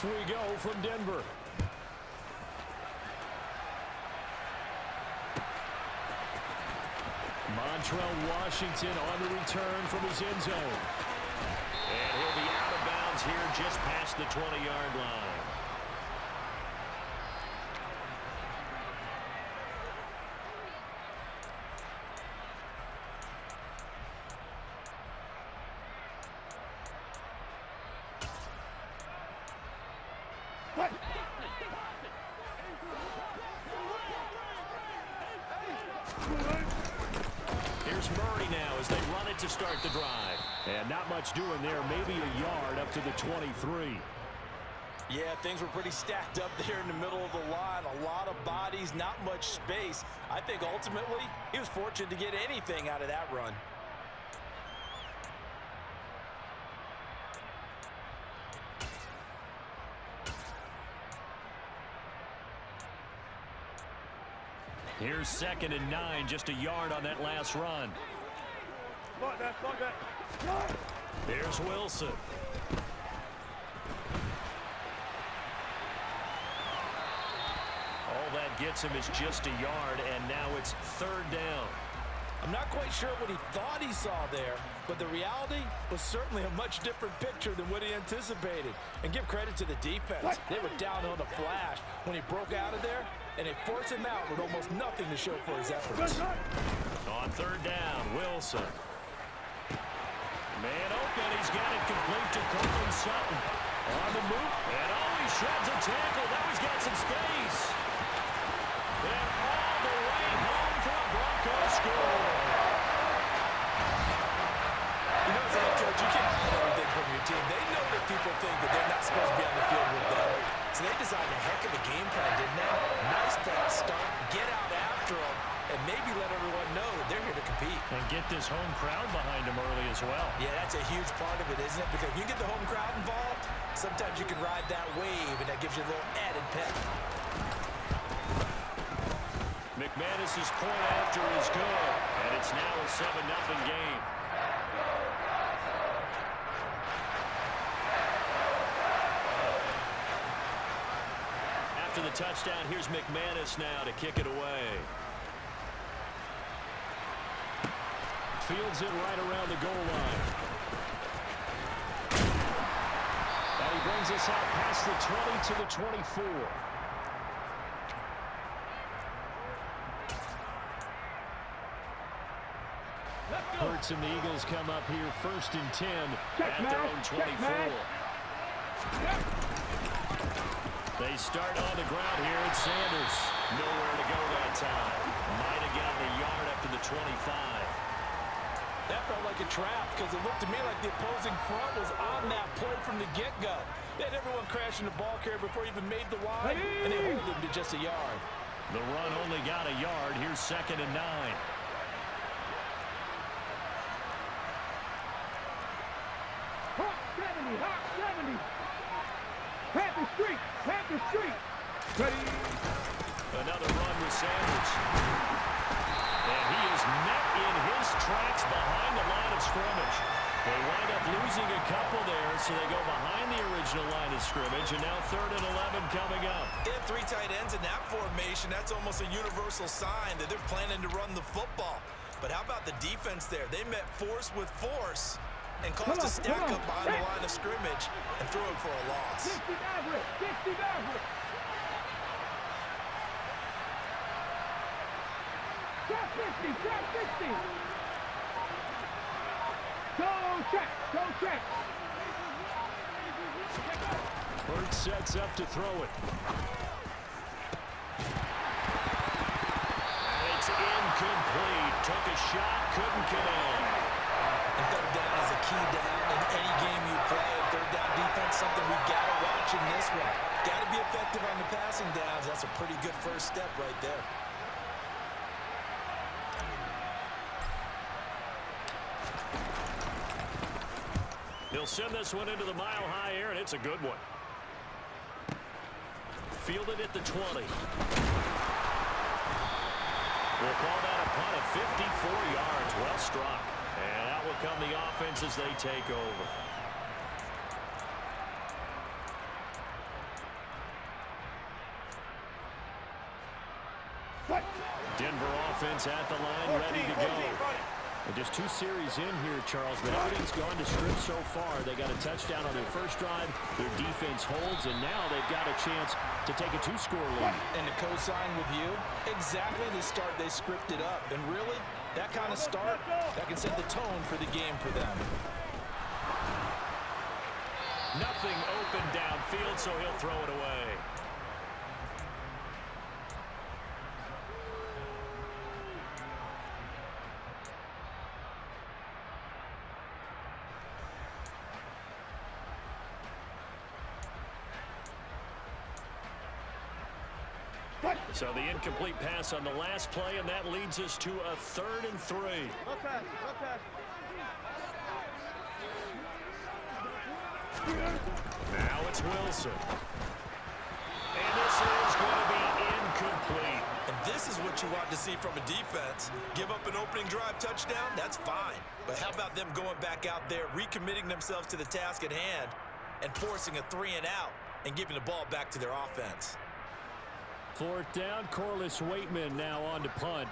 we go from Denver. Montrell Washington on the return from his end zone. And he'll be out of bounds here just past the 20-yard line. Here's Murray now as they run it to start the drive. And not much doing there, maybe a yard up to the 23. Yeah, things were pretty stacked up there in the middle of the line. A lot of bodies, not much space. I think ultimately he was fortunate to get anything out of that run. Here's 2nd and 9, just a yard on that last run. Here's Wilson. All that gets him is just a yard, and now it's 3rd down. I'm not quite sure what he thought he saw there, but the reality was certainly a much different picture than what he anticipated. And give credit to the defense. They were down on the flash when he broke out of there, and they forced him out with almost nothing to show for his efforts. On 3rd down, Wilson. Man open, he's got it complete to Courtland Sutton. On the move, and he shreds a tackle. Now he's got some space. And all the way home for a Broncos score. You know, as a head coach, you can't hide everything from your team. They know that people think that they're not supposed to be on the field with them. So they designed a heck of a game plan, didn't they? Nice fast start, get out after them, and maybe let everyone know that they're here to compete. And get this home crowd behind them early as well. Yeah, that's a huge part of it, isn't it? Because if you get the home crowd involved, sometimes you can ride that wave, and that gives you a little added pep. McManus's point after is good, and it's now a 7-0 game. After the touchdown, here's McManus now to kick it away. Fields it right around the goal line. And he brings us out past the 20 to the 24. Hurts and the Eagles come up here 1st and 10 at their own 24. They start on the ground here at Sanders. Nowhere to go that time. Might have gotten a yard up to the 25. That felt like a trap because it looked to me like the opposing front was on that play from the get-go. They had everyone crashing the ball carrier before he even made the line, and they hold him to just a yard. The run only got a yard. Here's 2nd and 9. Hot 70, hot 70. Panther Street, Panther Street. Ready. Another run with Sanders. And he is met in his tracks behind the line of scrimmage. They wind up losing a couple there, so they go behind the original line of scrimmage, and now 3rd and 11 coming up. They have 3 tight ends in that formation. That's almost a universal sign that they're planning to run the football. But how about the defense there? They met force with force and caused a stack up behind the line of scrimmage and threw it for a loss. 60 average, 60 average. Shot 50, shot 50. Go check, go check. Burt sets up to throw it. And it's incomplete. Took a shot, couldn't connect. And 3rd down is a key down in any game you play. And 3rd down defense, something we got to watch in this one. Got to be effective on the passing downs. That's a pretty good first step right there. He'll send this one into the mile-high air, and it's a good one. Fielded at the 20. We'll call that a punt of 54 yards. Well struck. And out will come the offense as they take over. offense at the line, ready to go. And just 2 series in here, Charles, but everything's gone to script so far. They got a touchdown on their first drive. Their defense holds, and now they've got a chance to take a 2-score lead. And to co-sign with you, exactly the start they scripted up. And really, that kind of start, that can set the tone for the game for them. Nothing open downfield, so he'll throw it away. So the incomplete pass on the last play, and that leads us to a 3rd and 3. Now it's Wilson. And this is going to be incomplete. And this is what you want to see from a defense. Give up an opening drive touchdown, that's fine. But how about them going back out there, recommitting themselves to the task at hand, and forcing a 3-and-out and giving the ball back to their offense. 4th down, Corliss Waitman now on to punt.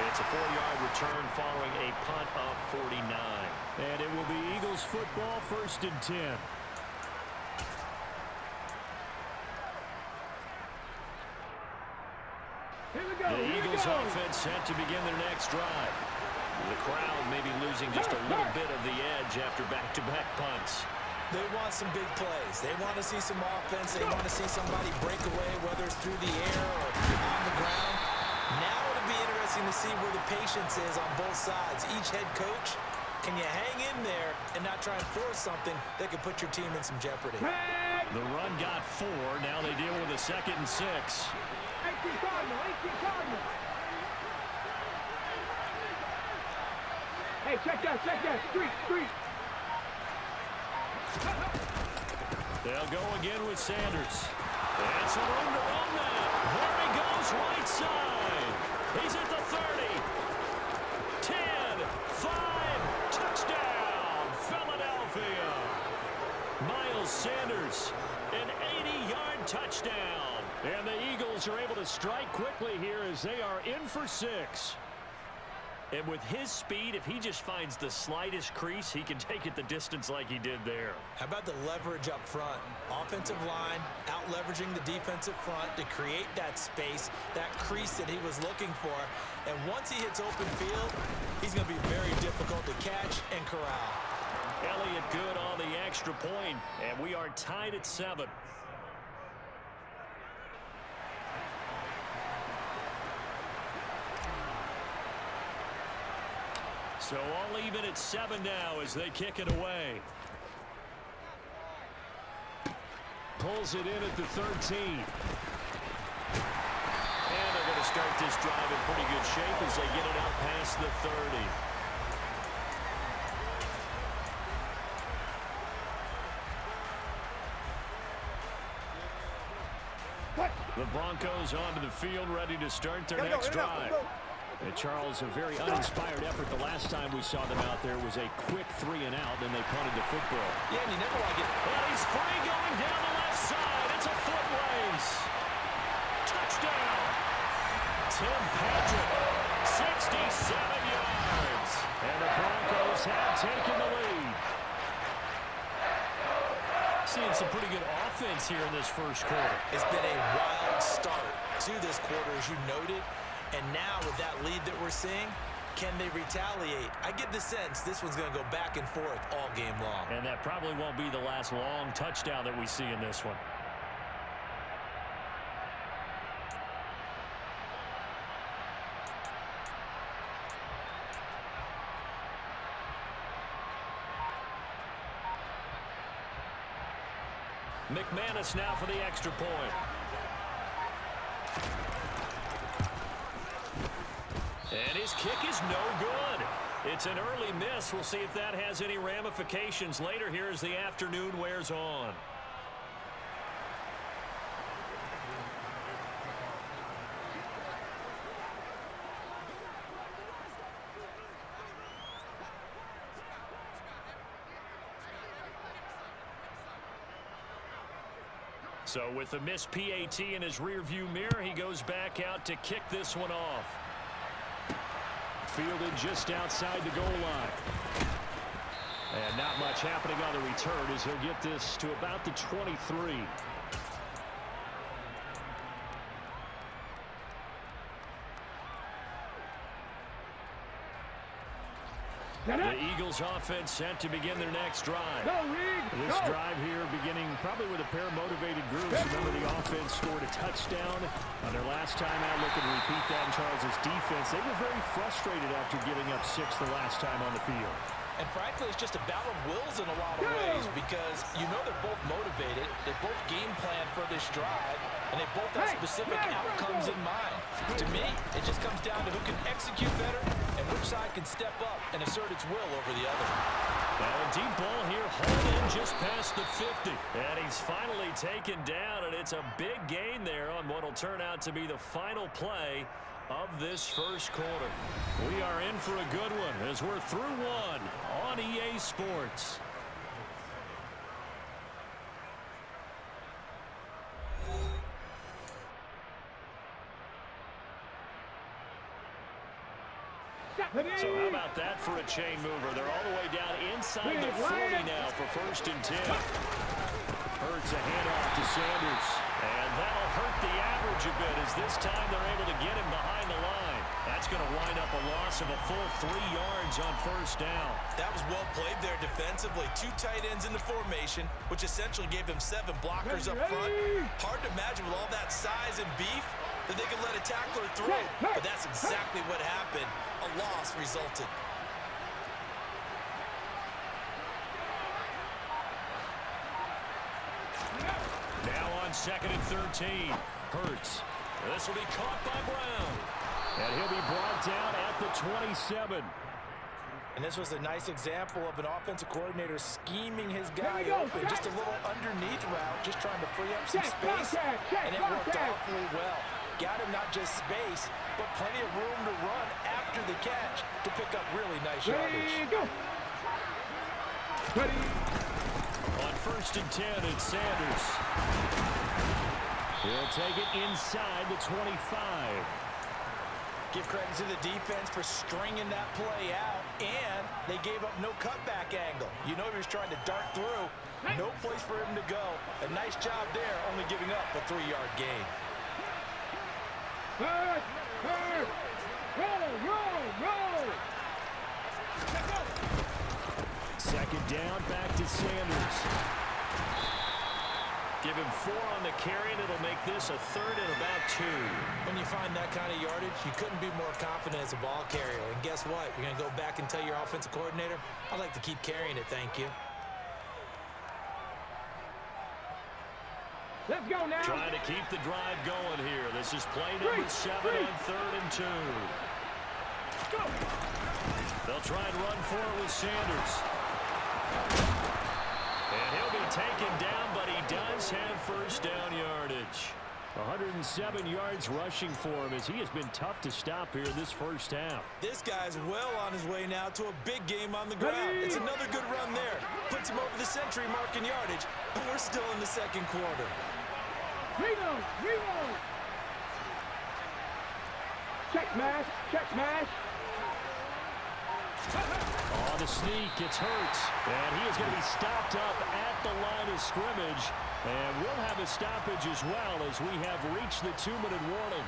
It's a 4-yard return following a punt of 49. And it will be Eagles football, 1st and 10. The Eagles offense set to begin their next drive. The crowd maybe losing just a little bit of the edge after back-to-back punts. They want some big plays. They want to see some offense. They want to see somebody break away, whether it's through the air or on the ground. Now it'll be interesting to see where the patience is on both sides. Each head coach, can you hang in there and not try and force something that could put your team in some jeopardy? The run got 4. Now they deal with a 2nd and 6. 18 Cardinal, 18 Cardinal. Hey, check that, street. They'll go again with Sanders. And some room to run now. There he goes, right side. He's at the 30. 10, 5, touchdown, Philadelphia. Miles Sanders, an 80-yard touchdown. And the Eagles are able to strike quickly here as they are in for 6. And with his speed, if he just finds the slightest crease, he can take it the distance like he did there. How about the leverage up front? Offensive line out-leveraging the defensive front to create that space, that crease that he was looking for. And once he hits open field, he's going to be very difficult to catch and corral. Elliott good on the extra point, and we are tied at 7. So all even at 7 now as they kick it away. Pulls it in at the 13. And they're going to start this drive in pretty good shape as they get it out past the 30. The Broncos onto the field, ready to start their next drive. And Charles, a very uninspired effort the last time we saw them out there was a quick 3-and-out, and they punted the football. Yeah, and you never want to get... Well, he's free going down the left side. It's a foot race. Touchdown. Tim Patrick, 67 yards. And the Broncos have taken the lead. Seeing some pretty good offense here in this first quarter. It's been a wild start to this quarter, as you noted. And now with that lead that we're seeing, can they retaliate? I get the sense this one's going to go back and forth all game long. And that probably won't be the last long touchdown that we see in this one. McManus now for the extra point. And his kick is no good. It's an early miss. We'll see if that has any ramifications later here as the afternoon wears on. So with the missed PAT in his rearview mirror, he goes back out to kick this one off. Fielded just outside the goal line. And not much happening on the return as he'll get this to about the 23. The Eagles offense set to begin their next drive. This drive here beginning probably with a pair of motivated groups. Remember, the offense scored a touchdown on their last time out. Looking to repeat that in Charles' defense. They were very frustrated after giving up 6 the last time on the field. And frankly, it's just a battle of wills in a lot of ways because you know they're both motivated, they both game plan for this drive, and they both have specific outcomes in mind. To me, it just comes down to who can execute better and which side can step up and assert its will over the other. Now a deep ball here, hauled in just past the 50. And he's finally taken down, and it's a big gain there on what will turn out to be the final play of this first quarter. We are in for a good one as we're through one on EA Sports. So how about that for a chain mover? They're all the way down inside the 40 now for 1st and 10. Hurts a handoff to Sanders. And that'll hurt the average a bit as this time they're able to get him behind the line. That's going to wind up a loss of a full 3 yards on 1st down. That was well played there defensively. 2 tight ends in the formation, which essentially gave them 7 blockers up front. Hard to imagine with all that size and beef that they could let a tackler through. But that's exactly what happened. A loss resulted. Now on 2nd and 13. Hurts. This will be caught by Brown. And he'll be brought down at the 27. And this was a nice example of an offensive coordinator scheming his guy open. Just a little underneath route, just trying to free up some space. And it worked awfully well. Got him not just space, but plenty of room to run after the catch to pick up really nice yardage. On 1st and 10, it's Sanders. He'll take it inside the 25. Give credit to the defense for stringing that play out, and they gave up no cutback angle. You know he was trying to dart through. No place for him to go. A nice job there, only giving up a 3-yard gain. Roll! 2nd down, back to Sanders. Give him 4 on the carry, and it'll make this a 3rd and about 2. When you find that kind of yardage, you couldn't be more confident as a ball carrier. And guess what? You're going to go back and tell your offensive coordinator, I'd like to keep carrying it, thank you. Let's go now. Trying to keep the drive going here. This is play number 7 on 3rd and 2. Go. They'll try and run for it with Sanders. And he'll be taken down, but he does have 1st down yardage. 107 yards rushing for him as he has been tough to stop here in this first half. This guy's well on his way now to a big game on the ground. It's another good run there. Puts him over the century mark in yardage, and we're still in the 2nd quarter. Reload! Check smash. On the sneak, it's Hurts. And he is going to be stopped up at the line of scrimmage. And we'll have a stoppage as well as we have reached the 2-minute warning.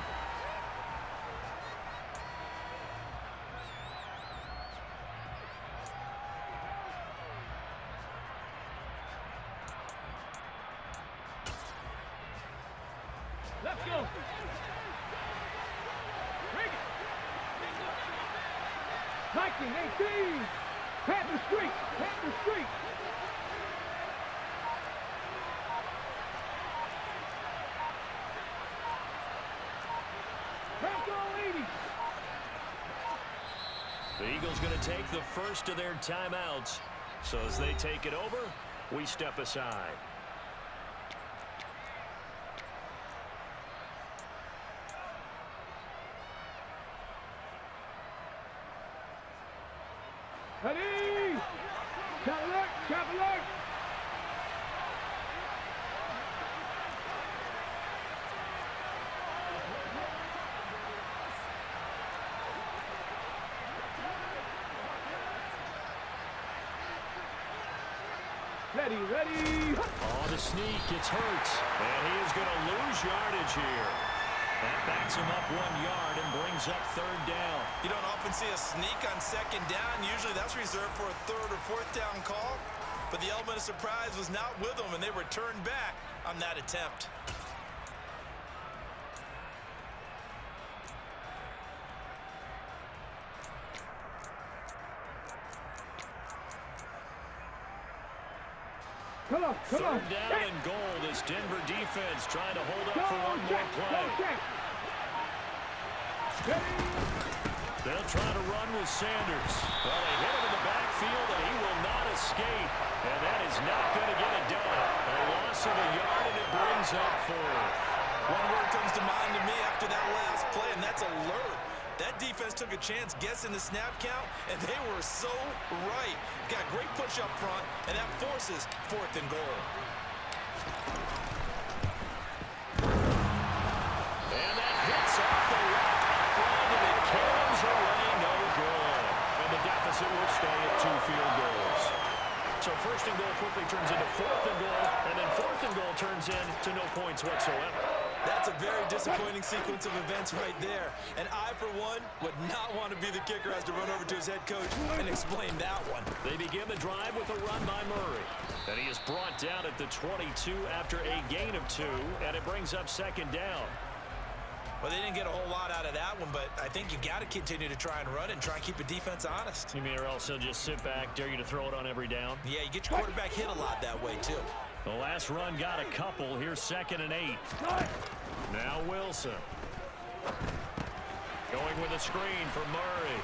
Let's go. Bring it. 1918. Panther Street. Bronco 80. The Eagles going to take the first of their timeouts. So as they take it over, we step aside. Ready! Chop alert! Ready, ready. On the sneak, it's Hurts. And he is going to lose yardage here. That backs him up 1 yard and brings up third down. You don't often see a sneak on second down. Usually that's reserved for a third or fourth down call. But the element of surprise was not with them, and they returned back on that attempt. Come on. Third down and goal. This Denver defense trying to hold up for one more play. They'll try to run with Sanders. Well, they hit him in the backfield, and he will not escape. And that is not going to get it done. A loss of a yard, and it brings up 4. One word comes to mind to me after that last play, and that's alert. That defense took a chance guessing the snap count, and they were so right. Got great push up front, and that forces 4th and goal. And that hits off the left upright, and it carries away, no good. And the deficit will stay at 2 field goals. So 1st and goal quickly turns into 4th and goal, and then 4th and goal turns into no points whatsoever. That's a very disappointing sequence of events right there. And I, for one, would not want to be the kicker who has to run over to his head coach and explain that one. They begin the drive with a run by Murray. And he is brought down at the 22 after a gain of 2, and it brings up 2nd down. Well, they didn't get a whole lot out of that one, but I think you've got to continue to try and run and try and keep the defense honest. You mean or else he'll just sit back, dare you to throw it on every down? Yeah, you get your quarterback hit a lot that way, too. The last run got a couple. Here's 2nd and 8. Now Wilson. Going with a screen for Murray.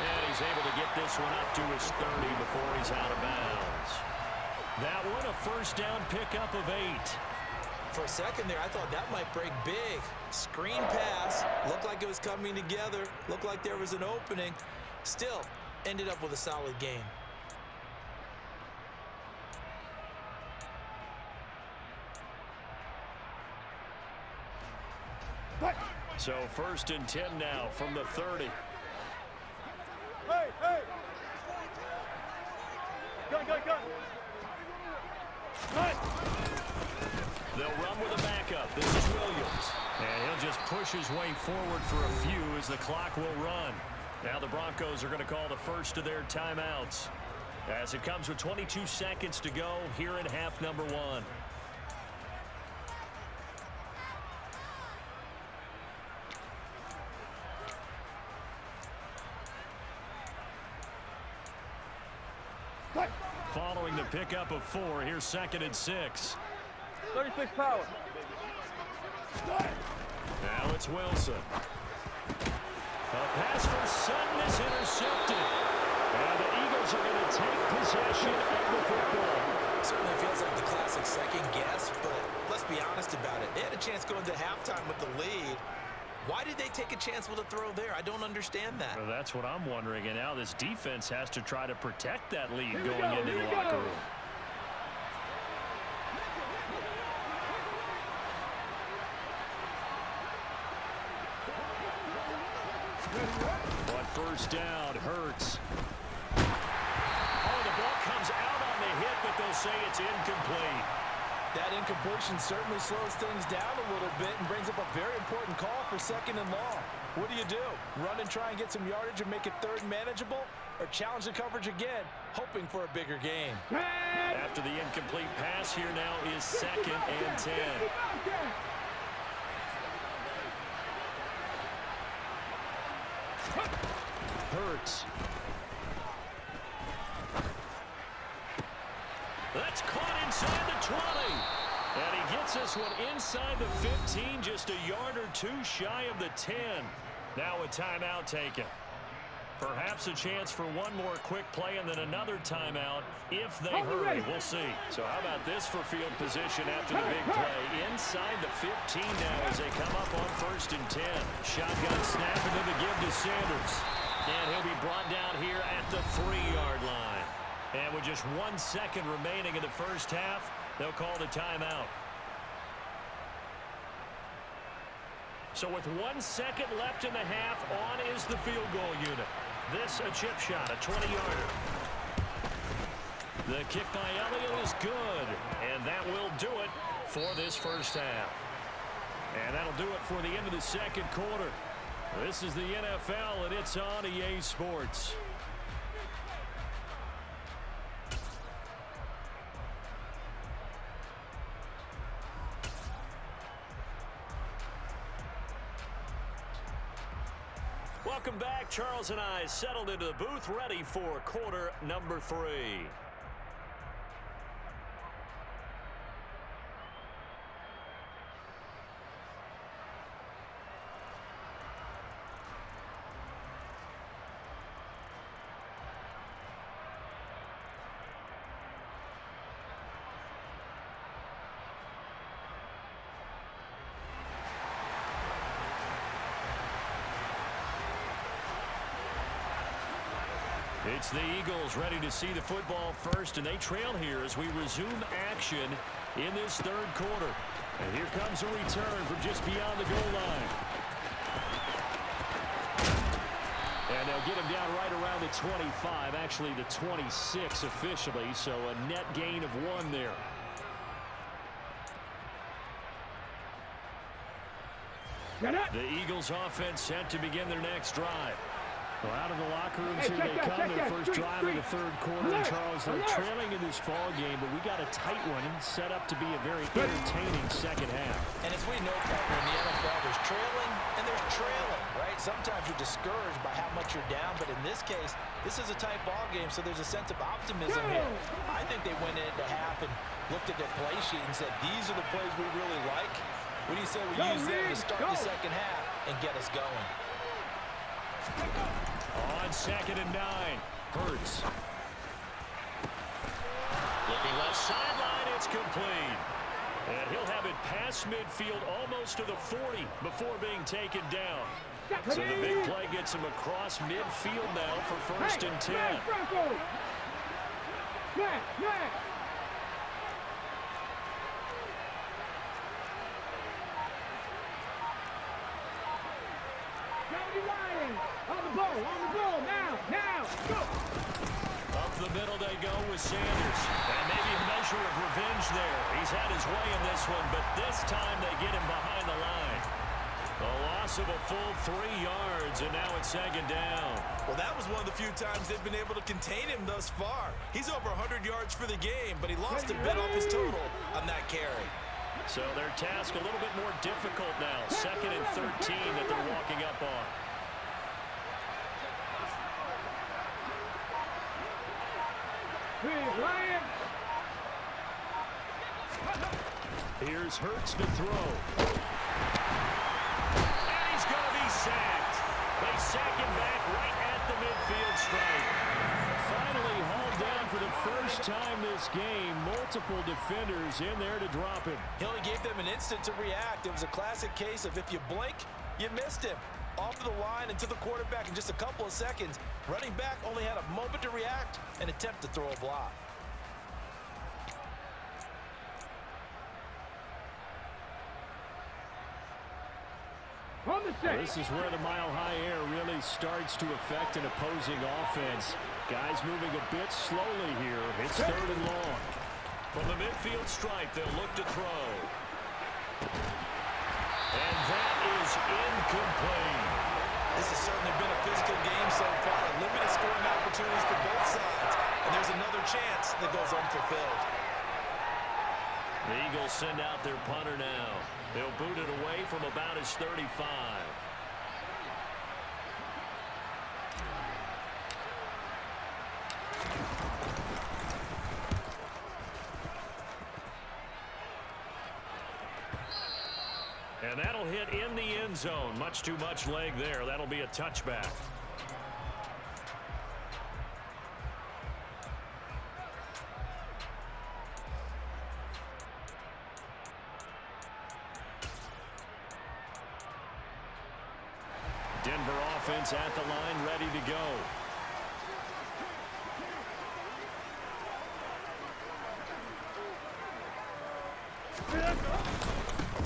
And he's able to get this one up to his 30 before he's out of bounds. That one a 1st down pickup of 8. For a second there, I thought that might break big. Screen pass. Looked like it was coming together. Looked like there was an opening. Still, ended up with a solid game. So 1st and 10 now from the 30. Hey! Go! They'll run with a backup. This is Williams. And he'll just push his way forward for a few as the clock will run. Now the Broncos are going to call the first of their timeouts, as it comes with 22 seconds to go here in half number 1. Following the pickup of 4, here's 2nd and 6. 36 power. Now it's Wilson. A pass for Sutton is intercepted. And the Eagles are going to take possession of the football. Certainly feels like the classic second guess, but let's be honest about it. They had a chance going to halftime with the lead. Why did they take a chance with a throw there? I don't understand that. Well, that's what I'm wondering. And now this defense has to try to protect that lead going into the locker room. But 1st down, Hurts. Oh, the ball comes out on the hit, but they'll say it's incomplete. That incompletion certainly slows things down a little bit and brings up a very important call for 2nd and long. What do? Run and try and get some yardage and make it 3rd manageable? Or challenge the coverage again, hoping for a bigger gain? After the incomplete pass, here now is 2nd and 10. Hurts. That's caught inside the 20. And he gets this one inside the 15, just a yard or 2 shy of the 10. Now a timeout taken. Perhaps a chance for one more quick play and then another timeout if they hurry. We'll see. So how about this for field position after the big play? Inside the 15 now as they come up on 1st and 10. Shotgun snap into the give to Sanders. And he'll be brought down here at the 3-yard line. And with just 1 second remaining in the first half, they'll call the timeout. So with 1 second left in the half, on is the field goal unit. This a chip shot, a 20-yarder. The kick by Elliott is good, and that will do it for this first half. And that'll do it for the end of the second quarter. This is the NFL, and it's on EA Sports. Welcome back. Charles and I settled into the booth, ready for quarter number 3. It's the Eagles ready to see the football first, and they trail here as we resume action in this third quarter. And here comes a return from just beyond the goal line. And they'll get him down right around the 25, actually the 26 officially, so a net gain of 1 there. The Eagles offense set to begin their next drive. Well, out of the locker rooms here they come, their first drive of the third quarter. And Charles, they're trailing in this ball game, but we got a tight one set up to be a very entertaining second half. And as we know, partner, in the NFL, there's trailing and there's trailing, right? Sometimes you're discouraged by how much you're down, but in this case, this is a tight ball game, so there's a sense of optimism here. I think they went into half and looked at their play sheet and said, these are the plays we really like. What do you say we use them to start the second half and get us going? On 2nd and 9, Hurts. Looking left sideline, it's complete. And he'll have it past midfield almost to the 40 before being taken down. So the big play gets him across midfield now for 1st and 10. Broncos! On the ball, now, go! Up the middle they go with Sanders. And maybe a measure of revenge there. He's had his way in this one, but this time they get him behind the line. A loss of a full 3 yards, and now it's 2nd down. Well, that was one of the few times they've been able to contain him thus far. He's over 100 yards for the game, but he lost a bit off his total on that carry. So their task a little bit more difficult now. 2nd and 13 that they're walking up on. Here's Hurts to throw. And he's going to be sacked. They sack him back right at the midfield stripe. Finally hauled down for the first time this game. Multiple defenders in there to drop him. He only gave them an instant to react. It was a classic case of if you blink, you missed him. Off the line and to the quarterback in just a couple of seconds. Running back only had a moment to react and attempt to throw a block. This is where the mile-high air really starts to affect an opposing offense. Guys moving a bit slowly here. It's 3rd and long. From the midfield stripe, they'll look to throw. And that is incomplete. This has certainly been a physical game so far. Limited scoring opportunities for both sides. And there's another chance that goes unfulfilled. The Eagles send out their punter now. They'll boot it away from about his 35. And that'll hit in the end zone. Much too much leg there. That'll be a touchback. Denver offense at the line, ready to go.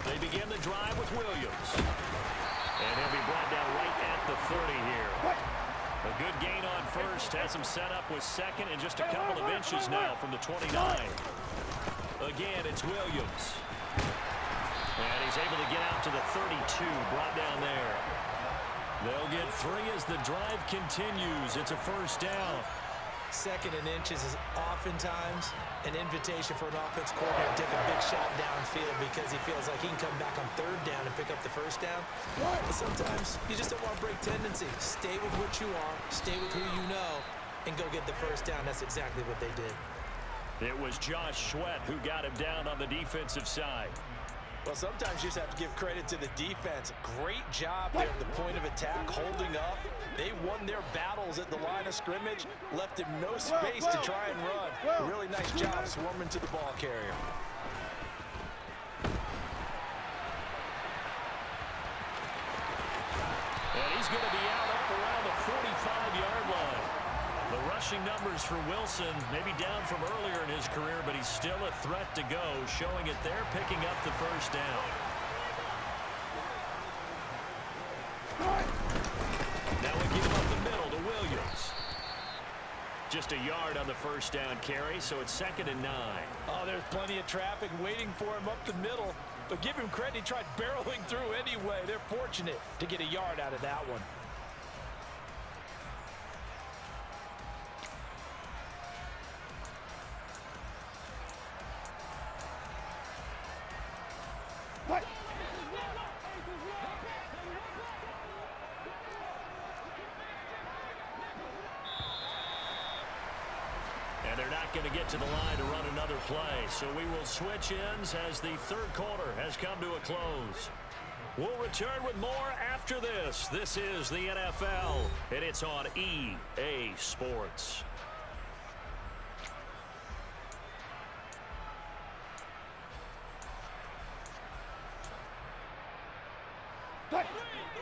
They begin the drive with Williams. And he'll be brought down right at the 30 here. A good gain on first. Has him set up with second and just a couple of inches now from the 29. Again, it's Williams. And he's able to get out to the 32. Brought down there. They'll get 3 as the drive continues. It's a first down. Second and inches is oftentimes an invitation for an offense coordinator to take a big shot downfield because he feels like he can come back on third down and pick up the first down. But sometimes you just don't want to break tendency. Stay with what you are, stay with who you know, and go get the first down. That's exactly what they did. It was Josh Sweat who got him down on the defensive side. Well, sometimes you just have to give credit to the defense. Great job there at the point of attack, holding up. They won their battles at the line of scrimmage, left him no space to try and run. Really nice job swarming to the ball carrier. And he's going to be out up around the 45-yard line. The rushing numbers for Wilson, maybe down from earlier in his career, but he's still a threat to go, showing it there, picking up the first down. Now we give him up the middle to Williams. Just a yard on the first down carry, so it's 2nd and 9. Oh, there's plenty of traffic waiting for him up the middle, but give him credit, he tried barreling through anyway. They're fortunate to get a yard out of that one. And they're not going to get to the line to run another play. So we will switch ends as the third quarter has come to a close. We'll return with more after this. This is the NFL, and it's on EA Sports.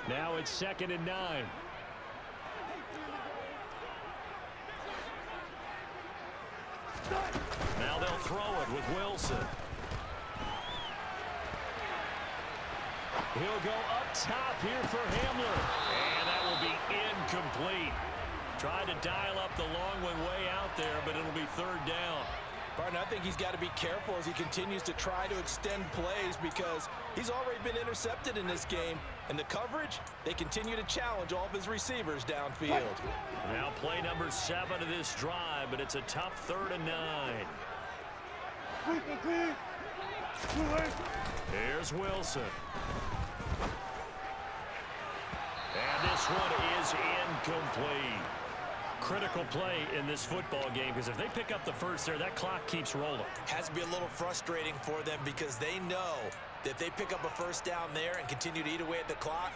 Now it's 2nd and 9. Now they'll throw it with Wilson. He'll go up top here for Hamler. And that will be incomplete. Tried to dial up the long one way out there, but it'll be 3rd down. Barton, I think he's got to be careful as he continues to try to extend plays because he's already been intercepted in this game. And the coverage, they continue to challenge all of his receivers downfield. Now play number 7 of this drive, but it's a tough 3rd and 9. Here's Wilson. And this one is incomplete. Critical play in this football game because if they pick up the first there, that clock keeps rolling. Has to be a little frustrating for them because they know that if they pick up a first down there and continue to eat away at the clock,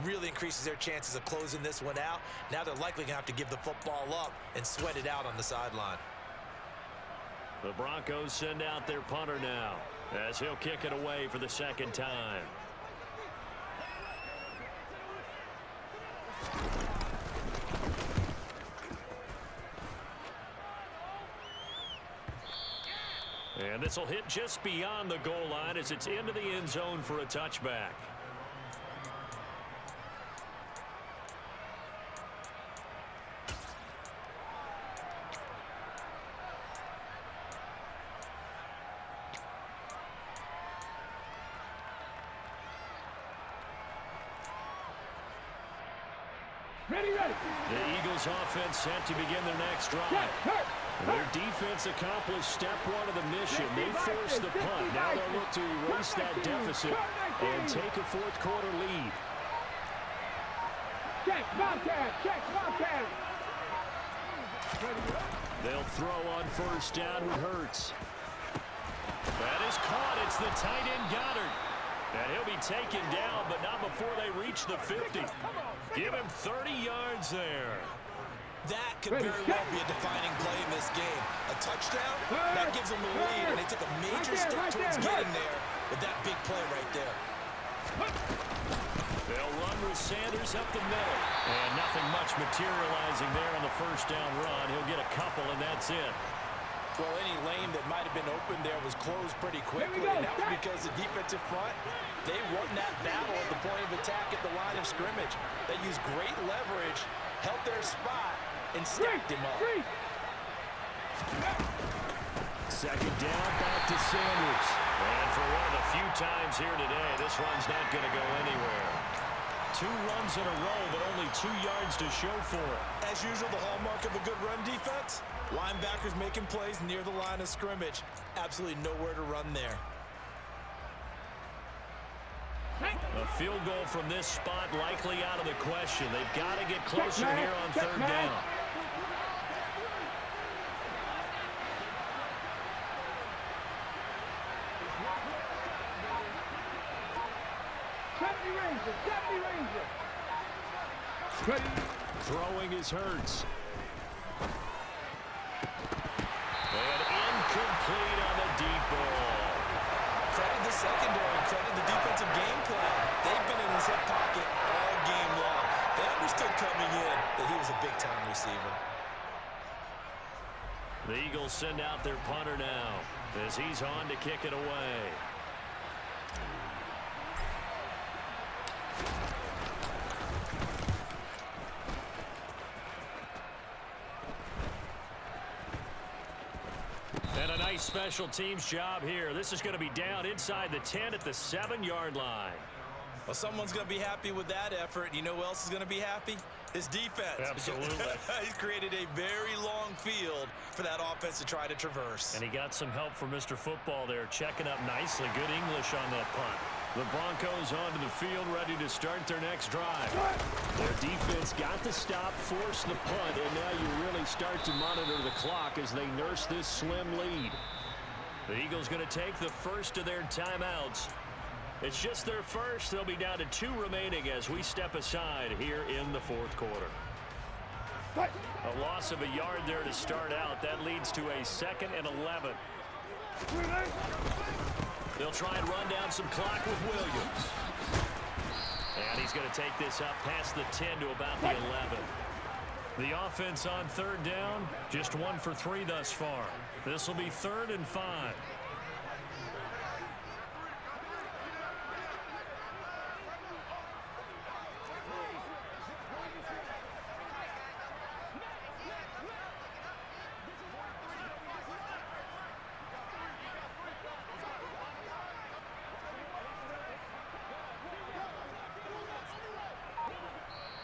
really increases their chances of closing this one out. Now they're likely going to have to give the football up and sweat it out on the sideline. The Broncos send out their punter now as he'll kick it away for the 2nd time. And this will hit just beyond the goal line as it's into the end zone for a touchback. Ready. The Eagles offense set to begin their next drive. Their defense accomplished step 1 of the mission. They forced the punt. Now they'll look to erase that deficit and take a 4th quarter lead. Check, Bobcat. They'll throw on first down with Hurts. That is caught. It's the tight end Goddard. And he'll be taken down, but not before they reach the 50. Give him 30 yards there. That could very well be a defining play in this game. A touchdown, that gives them the lead, and they took a major step towards getting there with that big play right there. They'll run with Sanders up the middle. And nothing much materializing there on the first down run. He'll get a couple, and that's it. Well, any lane that might have been open there was closed pretty quickly, and that was because the defensive front, they won that battle at the point of attack at the line of scrimmage. They used great leverage, held their spot, and stacked him up. Second down, back to Sanders. And for one of the few times here today, this run's not going to go anywhere. 2 runs in a row, but only 2 yards to show for it. As usual, the hallmark of a good run defense, linebackers making plays near the line of scrimmage. Absolutely nowhere to run there. A field goal from this spot likely out of the question. They've got to get closer here on 3rd down. Throwing is Hurts. And incomplete on the deep ball. Credit the secondary, credit the defensive game plan. They've been in his hip pocket all game long. They understood coming in that he was a big-time receiver. The Eagles send out their punter now as he's on to kick it away. And a nice special teams job here. This is going to be down inside the 10 at the 7-yard line. Well, someone's going to be happy with that effort. You know who else is going to be happy? His defense. Absolutely. He's created a very long field for that offense to try to traverse. And he got some help from Mr. Football there, checking up nicely. Good English on that punt. The Broncos onto the field, ready to start their next drive. Their defense got the stop, forced the punt, and now you really start to monitor the clock as they nurse this slim lead. The Eagles going to take the first of their timeouts. It's just their first. They'll be down to 2 remaining as we step aside here in the 4th quarter. A loss of a yard there to start out. That leads to a 2nd and 11. They'll try and run down some clock with Williams. And he's going to take this up past the 10 to about the 11. The offense on 3rd down, just 1 for 3 thus far. This will be 3rd and 5.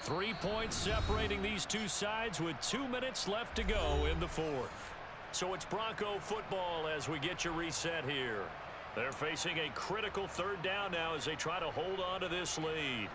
3 points separating these two sides with 2 minutes left to go in the 4th. So it's Bronco football as we get you reset here. They're facing a critical 3rd down now as they try to hold on to this lead.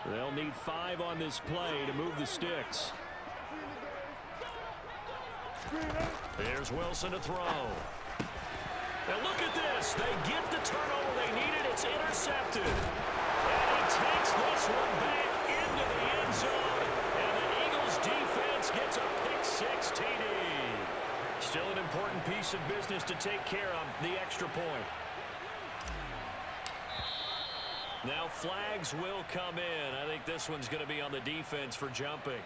They'll need 5 on this play to move the sticks. Here's Wilson to throw. Now look at this. They get the turnover they needed. It's intercepted. And he takes this one back into the end zone. And the Eagles defense gets a pick-6 TD. Still an important piece of business to take care of, the extra point. Now flags will come in. I think this one's going to be on the defense for jumping.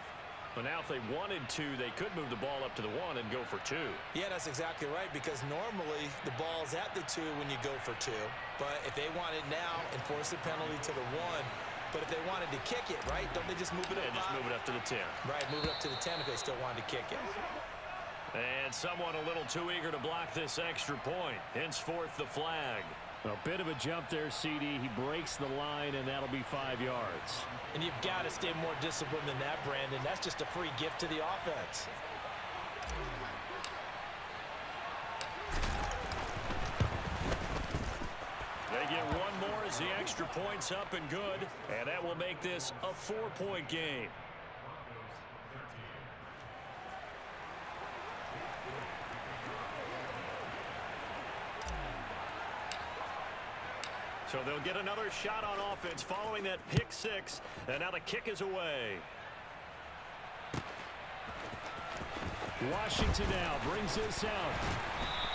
But now if they wanted to, they could move the ball up to the 1 and go for 2. Yeah, that's exactly right, because normally the ball's at the 2 when you go for 2. But if they want it now, enforce the penalty to the 1. But if they wanted to kick it, right, don't they just move it up? Yeah, just move it up to the 10. Right, move it up to the 10 if they still wanted to kick it. And someone a little too eager to block this extra point. Henceforth, the flag. A bit of a jump there, CD. He breaks the line, and that'll be 5 yards. And you've got to stay more disciplined than that, Brandon. That's just a free gift to the offense. They get one more as the extra point's up and good, and that will make this a 4-point game. So they'll get another shot on offense following that pick-6, and now the kick is away. Washington now brings this out.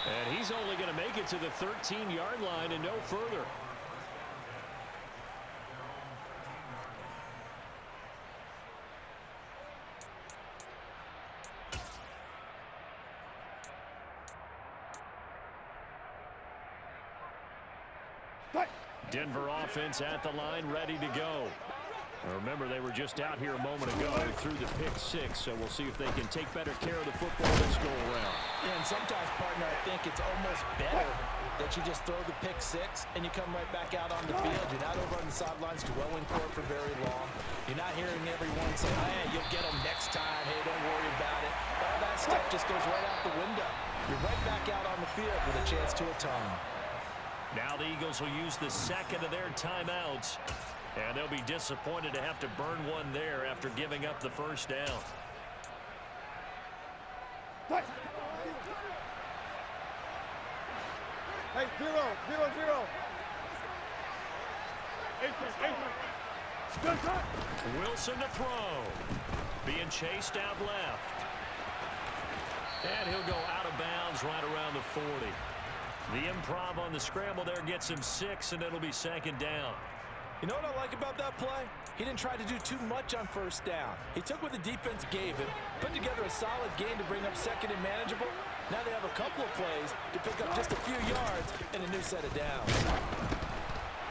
And he's only going to make it to the 13-yard line and no further. Denver offense at the line, ready to go. Remember, they were just out here a moment ago through the pick six, so we'll see if they can take better care of the football this go around. Yeah, and sometimes, partner, I think it's almost better that you just throw the pick six and you come right back out on the field. You're not over on the sidelines dwelling for it for very long. You're not hearing everyone say, hey, you'll get them next time. Hey, don't worry about it. All that stuff just goes right out the window. You're right back out on the field with a chance to atone. Now the Eagles will use the second of their timeouts. And they'll be disappointed to have to burn one there after giving up the first down. Hey, 0-0-0. Good touch. Wilson to throw. Being chased out left. And he'll go out of bounds right around the 40. The improv on the scramble there gets him 6, and it'll be second down. You know what I like about that play? He didn't try to do too much on first down. He took what the defense gave him, put together a solid game to bring up second and manageable. Now they have a couple of plays to pick up just a few yards and a new set of downs.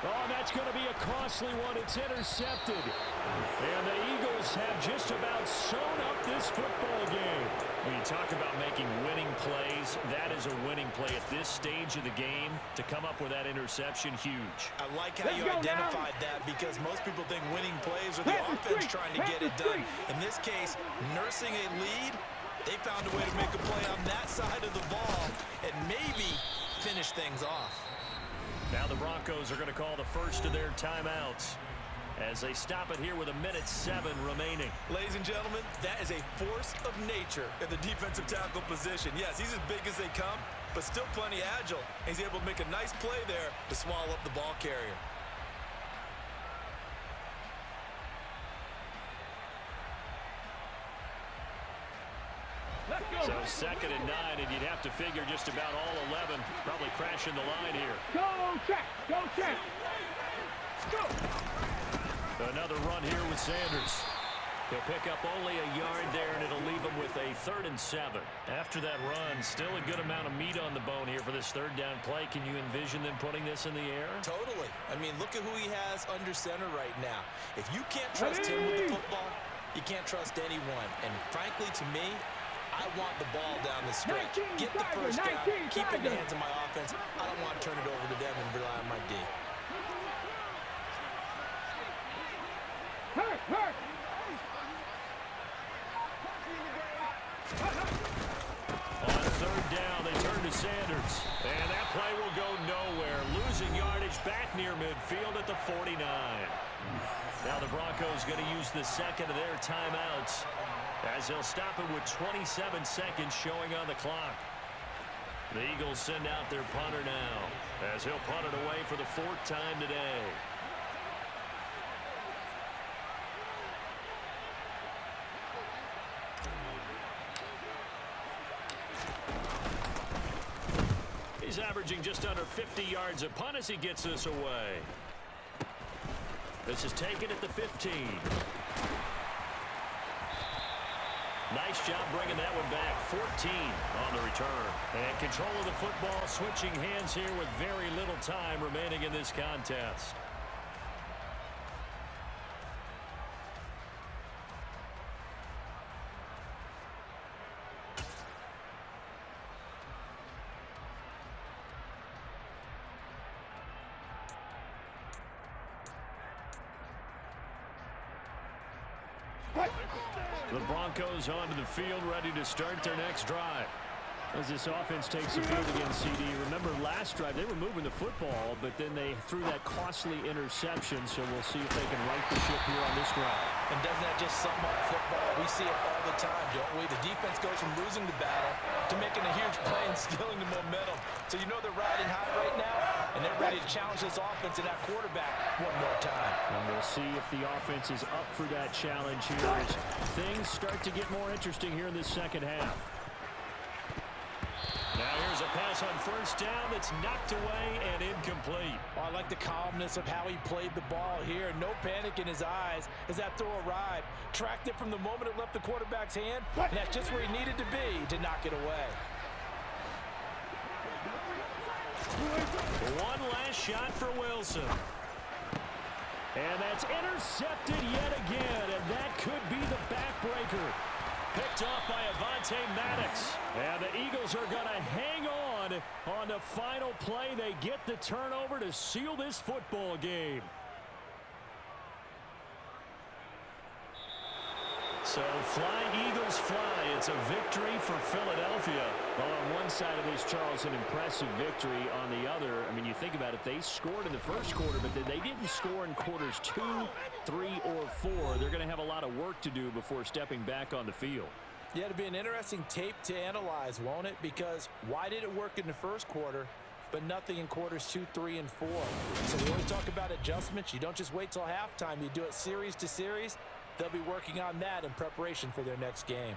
Oh, that's going to be a costly one. It's intercepted. And the Eagles have just about sewn up this football game. When you talk about making winning plays, that is a winning play at this stage of the game. To come up with that interception, huge. I like how you identified that, because most people think winning plays are the offense trying to get it done. In this case, nursing a lead, they found a way to make a play on that side of the ball and maybe finish things off. Now the Broncos are going to call the first of their timeouts as they stop it here with 1:07 remaining. Ladies and gentlemen, that is a force of nature in the defensive tackle position. Yes, he's as big as they come, but still plenty agile. He's able to make a nice play there to swallow up the ball carrier. So 2nd and 9, and you'd have to figure just about all 11 probably crashing the line here. Go check. Go check. Go. Another run here with Sanders. He'll pick up only a yard there, and it'll leave him with a 3rd and 7. After that run, still a good amount of meat on the bone here for this 3rd down play. Can you envision them putting this in the air? Totally. I mean, look at who he has under center right now. If you can't trust him with the football, you can't trust anyone. And frankly, to me, I want the ball down the stretch. Get the first down. Keep it in the hands of my offense. I don't want to turn it over to them and rely on my D. Hurt. On 3rd down, they turn to Sanders. And that play will go nowhere. Losing yardage back near midfield at the 49. Now the Broncos going to use the second of their timeouts, as they'll stop it with 27 seconds showing on the clock. The Eagles send out their punter now, as he'll punt it away for the 4th time today. He's averaging just under 50 yards a punt as he gets this away. This is taken at the 15. Nice job bringing that one back. 14 on the return. And control of the football, switching hands here with very little time remaining in this contest. The Broncos onto the field, ready to start their next drive. As this offense takes the field against CD. Remember last drive, they were moving the football, but then they threw that costly interception, so we'll see if they can right the ship here on this drive. And doesn't that just sum up football? We see it all the time, don't we? The defense goes from losing the battle to making a huge play and stealing the momentum. So you know they're riding high right now, and they're ready to challenge this offense and that quarterback one more time. And we'll see if the offense is up for that challenge here as things start to get more interesting here in this second half. Now here's a pass on 1st down that's knocked away and incomplete. Oh, I like the calmness of how he played the ball here. No panic in his eyes as that throw arrived. Tracked it from the moment it left the quarterback's hand, and that's just where he needed to be to knock it away. One last shot for Wilson. And that's intercepted yet again, and that could be the backbreaker. Picked off by Avonte Maddox. And the Eagles are going to hang on the final play. They get the turnover to seal this football game. So fly, Eagles, fly. It's a victory for Philadelphia. Well, on one side of this, Charles, an impressive victory. On the other, I mean, you think about it, they scored in the first quarter, but they didn't score in quarters 2, 3, or 4. They're going to have a lot of work to do before stepping back on the field. Yeah, it'll be an interesting tape to analyze, won't it? Because why did it work in the first quarter, but nothing in quarters 2, 3, and 4? So we always talk about adjustments. You don't just wait till halftime. You do it series to series. They'll be working on that in preparation for their next game.